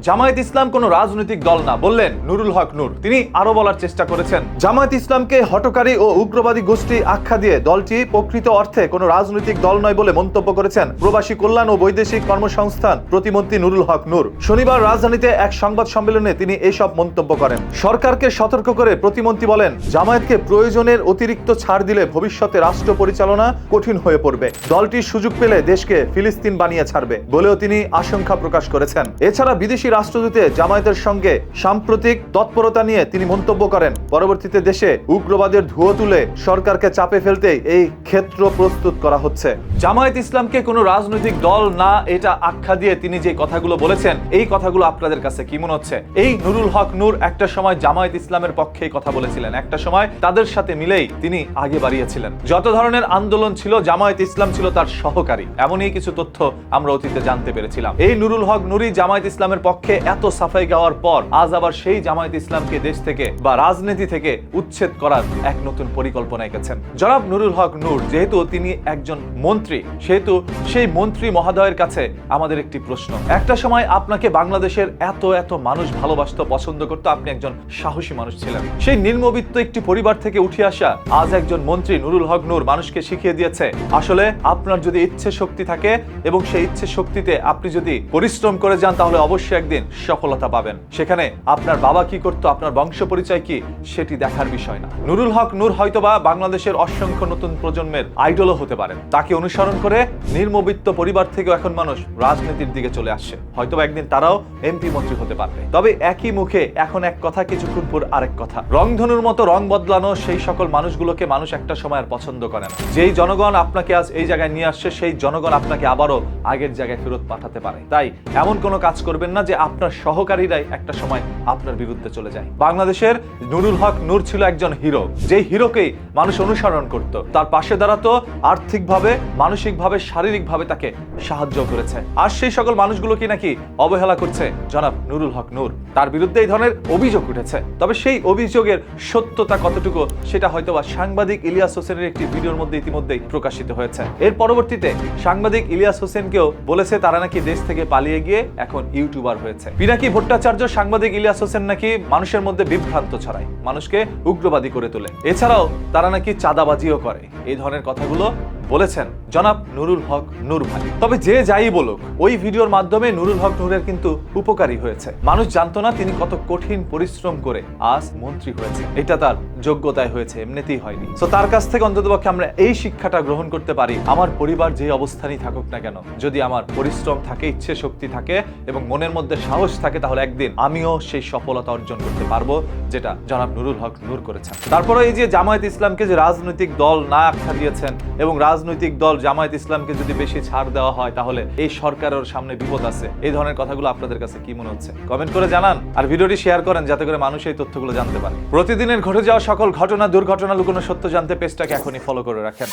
জামায়াত ইসলাম কোনো রাজনৈতিক দল না বললেন নুরুল হক নূর। তিনি আরো বলার চেষ্টা করেছেন, জামায়াত ইসলামকে হঠকারী ও উগ্রবাদী গোষ্ঠী আখ্যা দিয়ে দলটি প্রকৃত অর্থে কোনো রাজনৈতিক দল নয় বলে মন্তব্য করেছেন প্রবাসী কল্যাণ ও বৈদেশিক কর্মসংস্থান প্রতিমন্ত্রী নুরুল হক নূর। শনিবার রাজধানীতে এক সংবাদ সম্মেলনে তিনি এইসব মন্তব্য করেন। সরকারকে সতর্ক করে প্রতিমন্ত্রী বলেন, জামায়াতকে প্রয়োজনের অতিরিক্ত ছাড় দিলে ভবিষ্যতে রাষ্ট্র পরিচালনা কঠিন হয়ে পড়বে। দলটি সুযোগ পেলে দেশকে ফিলিস্তিন বানিয়ে ছাড়বে বলেও তিনি আশঙ্কা প্রকাশ করেছেন। এছাড়া বিদেশি রাষ্ট্রদূতে জামায়াতের সঙ্গে সাম্প্রতিক তৎপরতা নিয়ে তিনি মন্তব্য করেন, পরবর্তীতে দেশে উগ্রবাদের ধুয়ো তুলে সরকারকে চাপে ফেলতে এই ক্ষেত্র প্রস্তুত করা হচ্ছে। জামায়াত ইসলামকে কোনো রাজনৈতিক দল না এটা আখ্যা দিয়ে তিনি যে কথাগুলো বলেছেন, এই কথাগুলো আপনাদের কাছে কি মনে হচ্ছে? এই নুরুল হক নূর একটা সময় জামায়াত ইসলামের পক্ষে কথা বলেছিলেন, একটা সময় তাদের সাথে মিলেই তিনি আগে বাড়িয়েছিলেন। যত ধরনের আন্দোলন ছিল জামায়াত ইসলাম ছিল তার সহকারী, এমনই কিছু তথ্য আমরা অতীতে জানতে পেরেছিলাম। এই নুরুল হক নূরই জামায়াত ইসলামের পক্ষে এত সাফাই গাওয়ার পর আজ আবার সেই জামায়াত ইসলামকে দেশ থেকে বা রাজনীতি থেকে উচ্ছেদ করার এক নতুন পরিকল্পনা এঁকেছেন জনাব নুরুল হক নূর। যেহেতু তিনি একজন মন্ত্রী, সেহেতু সেই মন্ত্রী মহোদয়ের কাছে আমাদের একটি প্রশ্ন। একটা সময় আপনাকে বাংলাদেশের এত এত মানুষ ভালোবাসত, পছন্দ করত, আপনি একজন সাহসী মানুষ ছিলেন। সেই নিম্নবিত্ত একটি পরিবার থেকে উঠে আসা আজ একজন মন্ত্রী নুরুল হক নূর মানুষকে শিখিয়ে দিয়েছে, আসলে আপনার যদি ইচ্ছে শক্তি থাকে এবং সেই ইচ্ছে শক্তিতে আপনি যদি পরিশ্রম করে যান তাহলে অবশ্যই একদিন সফলতা পাবেন। সেখানে আপনার বাবা কি করতো, আপনার বংশ পরিচয় কি, সেটি দেখার বিষয় না। নুরুল হক নূর হয়তোবা বাংলাদেশের অসংখ্য নতুন প্রজন্মের আইডলও হতে পারেন। তাকে অনুসরণ করে নিম্নবিত্ত পরিবার থেকেও এখন মানুষ রাজনীতির দিকে চলে আসছে। হয়তোবা একদিন তারাও এমপি মন্ত্রী হতে পারবে। তবে একই মুখে এখন এক কথা, কিছুক্ষণ পর আরেক কথা। রংধনুর মতো রং বদলানো সেই সকল মানুষগুলোকে মানুষ একটা সময় আর পছন্দ করে না। যেই জনগণ আপনাকে আজ এই জায়গায় নিয়ে আসছে, সেই জনগণ আপনাকে আবারও আগের জায়গায় ফেরত পাঠাতে পারে। তাই এমন কোনো কাজ করবেন না যে আপনার সহকারীরাই একটা সময় আপনার বিরুদ্ধে চলে যায়। বাংলাদেশের নুরুল হক নূর ছিল একজন হিরো, যেই হিরোকেই মানুষ অনুসরণ করত, তার পাশে দাঁড়াতো, আর্থিকভাবে, মানসিকভাবে, শারীরিকভাবে তাকে সাহায্য করেছে। আর সেই সকল মানুষগুলোকে নাকি অবহেলা করছে জনাব নুরুল হক নূর। তার বিরুদ্ধে এই ধরনের অভিযোগ উঠেছে। তবে সেই অভিযোগের সত্যতা কতটুকু সেটা হয়তোবা সাংবাদিক ইলিয়াস হোসেনের একটি ভিডিওর মধ্যে ইতিমধ্যেই প্রকাশিত হয়েছে। এর পরবর্তীতে সাংবাদিক ইলিয়াস হোসেনকেও বলেছে তারা নাকি দেশ থেকে পালিয়ে গিয়ে এখন ইউটিউবার হয়েছে। পিনাকি ভট্টাচার্য সাংবাদিক ইলিয়াস হোসেন নাকি মানুষের মধ্যে বিভ্রান্ত ছড়ায়, মানুষকে উগ্রবাদী করে তোলে। এছাড়াও তারা নাকি চাঁদাবাজিও করে। এই ধরনের কথাগুলো বলেছেন জনাব নুরুল হক নূর ভাই। তবে যে যাই বলুক, ওই ভিডিওর মাধ্যমে নুরুল হক নূরের কিন্তু উপকারী হয়েছে। মানুষ জানতো না তিনি কত কঠিন পরিশ্রম করে আজ মন্ত্রী হয়েছে। এটা তার যোগ্যতায় হয়েছে, এমনিতেই হয়নি। তো তার কাছ থেকে অন্ততপক্ষে আমরা এই শিক্ষাটা গ্রহণ করতে পারি, আমার পরিবার যে অবস্থানই থাকুক না কেন, যদি আমার পরিশ্রম থাকে, ইচ্ছে শক্তি থাকে এবং মনের মধ্যে সাহস থাকে, তাহলে একদিন আমিও সেই সফলতা অর্জন করতে পারবো যেটা জনাব নুরুল হক নূর করেছেন। তারপরে এই যে জামায়াত ইসলামকে যে রাজনৈতিক দল না আখ্যা দিয়েছেন এবং রাজনৈতিক দল জামায়াত ইসলামকে যদি বেশি ছাড় দেওয়া হয় তাহলে এই সরকারের সামনে বিপদ আছে, এই ধরনের কথাগুলো আপনাদের কাছে কি মনে হচ্ছে কমেন্ট করে জানান। আর ভিডিওটি শেয়ার করেন যাতে করে মানুষ এই তথ্যগুলো জানতে পারে। প্রতিদিনের ঘটে যাওয়া সকল ঘটনা, দুর্ঘটনা, লুকোনো সত্য জানতে পেজটাকে এখনই ফলো করে রাখেন।